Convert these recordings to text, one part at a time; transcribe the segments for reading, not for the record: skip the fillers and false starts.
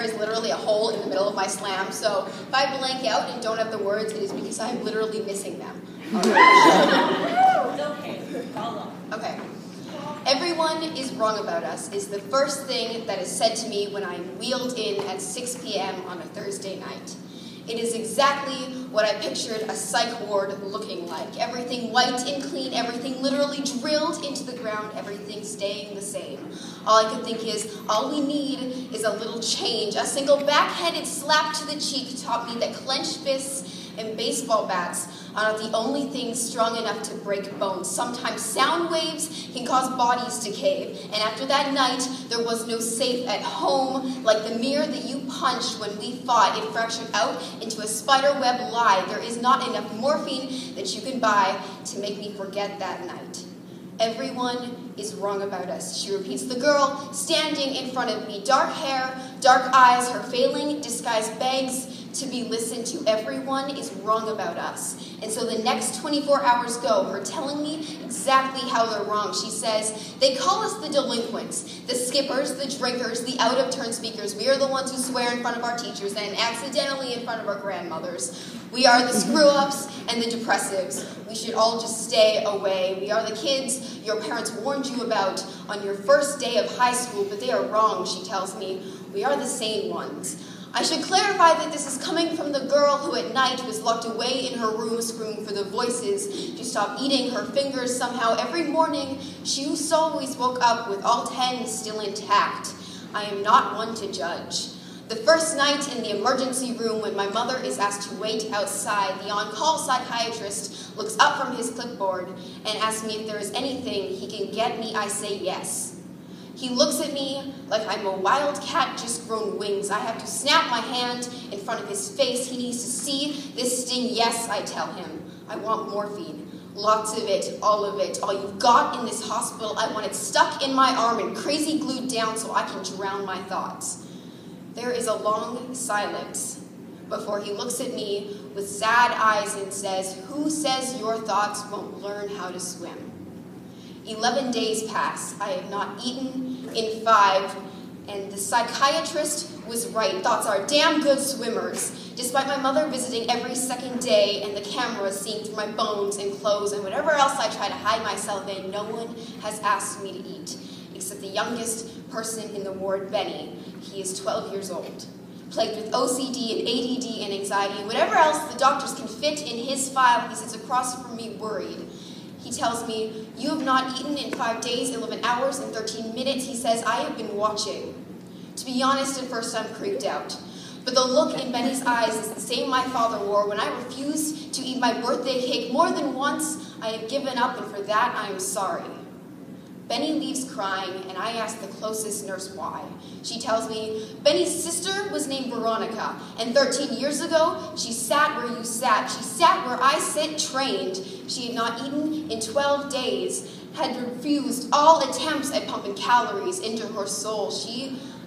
is literally a hole in the middle of my slam, so if I blank out and don't have the words, it is because I'm literally missing them. It's okay. Follow. Okay. Everyone is wrong about us is the first thing that is said to me when I am wheeled in at 6 p.m. on a Thursday night. It is exactly what I pictured a psych ward looking like. Everything white and clean, everything literally drilled into the ground, everything staying the same. All I could think is, all we need is a little change. A single backhanded slap to the cheek taught me that clenched fists and baseball bats are not the only things strong enough to break bones. Sometimes sound waves can cause bodies to cave. And after that night, there was no safe at home. Like the mirror that you punched when we fought, it fractured out into a spiderweb lie. There is not enough morphine that you can buy to make me forget that night. Everyone is wrong about us, she repeats. The girl standing in front of me, dark hair, dark eyes, her failing disguise begs to be listened to. Everyone is wrong about us. And so the next 24 hours go, her telling me exactly how they're wrong. She says, they call us the delinquents, the skippers, the drinkers, the out-of-turn speakers. We are the ones who swear in front of our teachers and accidentally in front of our grandmothers. We are the screw-ups and the depressives. We should all just stay away. We are the kids your parents warned you about on your first day of high school, but they are wrong, she tells me. We are the sane ones. I should clarify that this is coming from the girl who at night was locked away in her room screaming for the voices to stop eating her fingers somehow. Every morning, she always woke up with all 10 still intact. I am not one to judge. The first night in the emergency room when my mother is asked to wait outside, the on-call psychiatrist looks up from his clipboard and asks me if there is anything he can get me. I say yes. He looks at me like I'm a wild cat just grown wings. I have to snap my hand in front of his face. He needs to see this sting. Yes, I tell him. I want morphine. Lots of it, all of it, all you've got in this hospital. I want it stuck in my arm and crazy glued down so I can drown my thoughts. There is a long silence before he looks at me with sad eyes and says, who says your thoughts won't learn how to swim? 11 days pass. I have not eaten in 5, and the psychiatrist was right. Thoughts are damn good swimmers. Despite my mother visiting every second day and the camera seeing through my bones and clothes and whatever else I try to hide myself in, no one has asked me to eat, except the youngest person in the ward, Benny. He is 12 years old, plagued with OCD and ADD and anxiety and whatever else the doctors can fit in his file. He sits across from me worried. He tells me, you have not eaten in 5 days, 11 hours, and 13 minutes. He says, I have been watching. To be honest, at first I'm creeped out. But the look in Benny's eyes is the same my father wore when I refused to eat my birthday cake more than once. I have given up, and for that I am sorry. Benny leaves crying, and I ask the closest nurse why. She tells me, Benny's sister was named Veronica, and 13 years ago, she sat where you sat. She sat where I sit trained. She had not eaten in 12 days, had refused all attempts at pumping calories into her soul.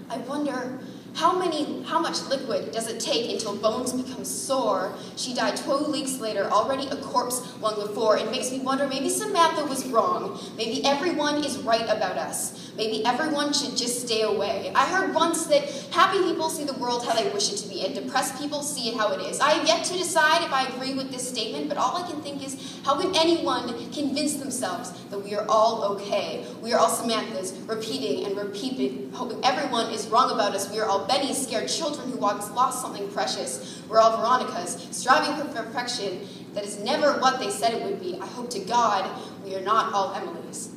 I wonder, how much liquid does it take until bones become sore? She died 12 weeks later, already a corpse long before. It makes me wonder, maybe Samantha was wrong. Maybe everyone is right about us. Maybe everyone should just stay away. I heard once that happy people see the world how they wish it to be, and depressed people see it how it is. I have yet to decide if I agree with this statement, but all I can think is, how can anyone convince themselves that we are all okay? We are all Samanthas, repeating and repeating, hoping everyone is wrong about us. We are all Benny's scared children who once lost something precious. We're all Veronica's, striving for perfection that is never what they said it would be. I hope to God we are not all Emily's.